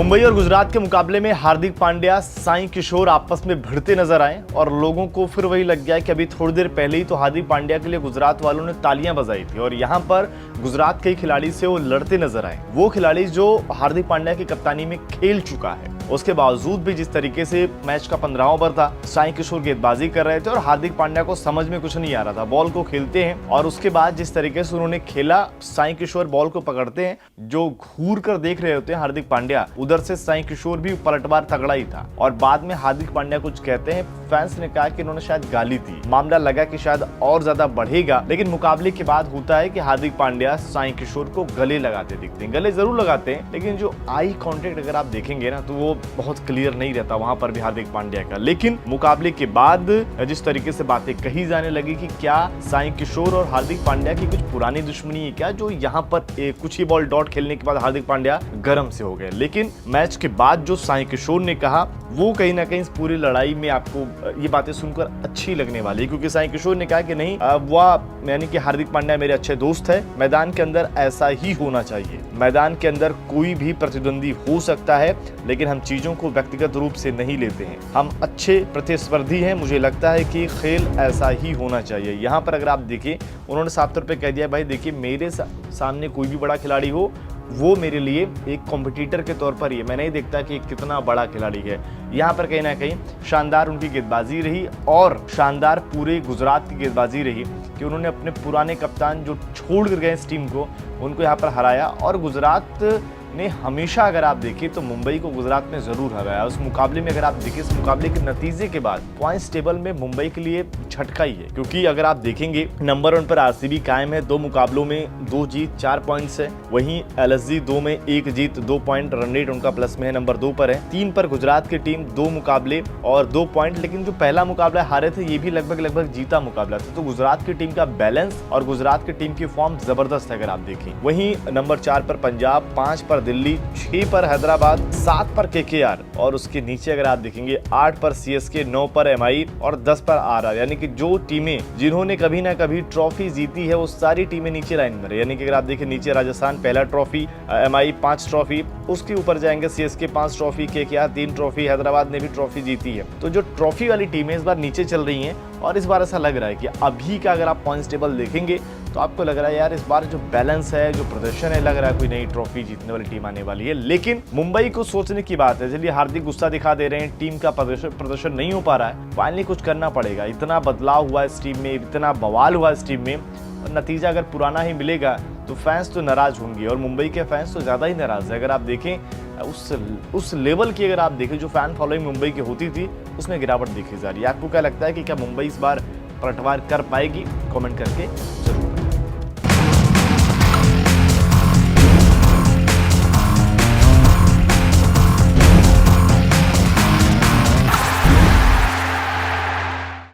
मुंबई और गुजरात के मुकाबले में हार्दिक पांड्या, साई किशोर आपस में भिड़ते नजर आए और लोगों को फिर वही लग गया कि अभी थोड़ी देर पहले ही तो हार्दिक पांड्या के लिए गुजरात वालों ने तालियां बजाई थी और यहां पर गुजरात के खिलाड़ी से वो लड़ते नजर आए। वो खिलाड़ी जो हार्दिक पांड्या की कप्तानी में खेल चुका है, उसके बावजूद भी जिस तरीके से मैच का 15वां ओवर था, साई किशोर गेंदबाजी कर रहे थे और हार्दिक पांड्या को समझ में कुछ नहीं आ रहा था। बॉल को खेलते हैं और उसके बाद जिस तरीके से उन्होंने खेला, साई किशोर बॉल को पकड़ते हैं, जो घूर कर देख रहे होते हैं हार्दिक पांड्या, उधर से साई किशोर भी पलटवार तगड़ा ही था और बाद में हार्दिक पांड्या कुछ कहते हैं। फैंस ने कहा कि इन्होंने शायद गाली दी, मामला लगा कि शायद और ज्यादा बढ़ेगा, लेकिन मुकाबले के बाद होता है कि हार्दिक पांड्या साई किशोर को गले लगाते दिखते हैं। गले जरूर लगाते हैं, लेकिन जो आई कांटेक्ट अगर आप देखेंगे ना तो वो बहुत क्लियर नहीं रहता वहां पर भी हार्दिक पांड्या का। लेकिन मुकाबले के बाद जिस तरीके से बातें कही जाने लगी कि क्या साई किशोर और हार्दिक पांड्या की कुछ पुरानी दुश्मनी है क्या, जो यहाँ पर कुछ ही बॉल डॉट खेलने के बाद हार्दिक पांड्या गर्म से हो गए। लेकिन मैच के बाद जो साई किशोर ने कहा, वो कहीं ना कहीं इस पूरी लड़ाई में आपको ये बातें सुनकर अच्छी लगने वाली है, क्योंकि साई किशोर ने कहा कि नहीं, वह यानी कि हार्दिक पांड्या मेरे अच्छे दोस्त है, मैदान के अंदर ऐसा ही होना चाहिए। मैदान के अंदर कोई भी प्रतिद्वंदी हो सकता है, लेकिन हम चीजों को व्यक्तिगत रूप से नहीं लेते हैं, हम अच्छे प्रतिस्पर्धी हैं। मुझे लगता है कि खेल ऐसा ही होना चाहिए। यहाँ पर अगर आप देखिए, उन्होंने साफ तौर पे कह दिया, भाई देखिए मेरे सामने कोई भी बड़ा खिलाड़ी हो, वो मेरे लिए एक कॉम्पिटिटर के तौर पर ही है, मैं नहीं देखता कि कितना बड़ा खिलाड़ी है। यहाँ पर कहीं ना कहीं शानदार उनकी गेंदबाजी रही और शानदार पूरे गुजरात की गेंदबाजी रही कि उन्होंने अपने पुराने कप्तान जो छोड़ कर गए इस टीम को, उनको यहाँ पर हराया। और गुजरात ने हमेशा अगर आप देखिए तो मुंबई को गुजरात में जरूर हराया। उस मुकाबले में अगर आप देखिए, इस मुकाबले के नतीजे के बाद पॉइंट्स टेबल में मुंबई के लिए झटका ही है, क्योंकि अगर आप देखेंगे नंबर 1 पर आरसीबी कायम है, 2 मुकाबलों में 2 जीत 4 पॉइंट्स है। वहीं एलएसजी 2 में 1 जीत 2 पॉइंट, रन रेट उनका प्लस में है, नंबर 2 पर है। 3 पर गुजरात की टीम 2 मुकाबले और 2 पॉइंट, लेकिन जो पहला मुकाबला हारे थे ये भी लगभग जीता मुकाबला था। तो गुजरात की टीम का बैलेंस और गुजरात की टीम की फॉर्म जबरदस्त है अगर आप देखें। वहीं नंबर 4 पर पंजाब, 5 पर दिल्ली, 6 पर हैदराबाद, 7 पर केकेआर और उसके नीचे अगर आप देखेंगे 8 पर सीएसके, 9 पर एमआई और 10 पर आरआर। यानी कि जो टीमें जिन्होंने कभी ना कभी ट्रॉफी जीती है, वो सारी टीमें नीचे लाइन में। यानी कि अगर आप देखें नीचे राजस्थान पहला ट्रॉफी, एमआई 5 ट्रॉफी, उसके ऊपर जाएंगे CSK 5 trophy, KKR 3 trophy, Hyderabad ने भी ट्रॉफी जीती है। तो जो ट्रॉफी वाली टीमें इस बार नीचे चल रही हैं और इस बार ऐसा लग रहा है कि अभी का अगर आप पॉइंट्स टेबल देखेंगे तो आपको लग रहा है यार इस बार जो बैलेंस है, जो प्रदर्शन है, लग रहा है कोई नई ट्रॉफी जीतने वाली टीम आने वाली है। लेकिन मुंबई को सोचने की बात है, चलिए हार्दिक गुस्सा दिखा दे रहे हैं, टीम का प्रदर्शन नहीं हो पा रहा है, फाइनली कुछ करना पड़ेगा। इतना बदलाव हुआ इस टीम में, इतना बवाल हुआ इस टीम में, और नतीजा अगर पुराना ही मिलेगा तो फैंस तो नाराज होंगे और मुंबई के फैंस तो ज्यादा ही नाराज है। अगर आप देखें उस लेवल की अगर आप देखें जो फैन फॉलोइंग मुंबई की होती थी, उसमें गिरावट देखी जा रही है। आपको क्या लगता है कि क्या मुंबई इस बार पलटवार कर पाएगी? कमेंट करके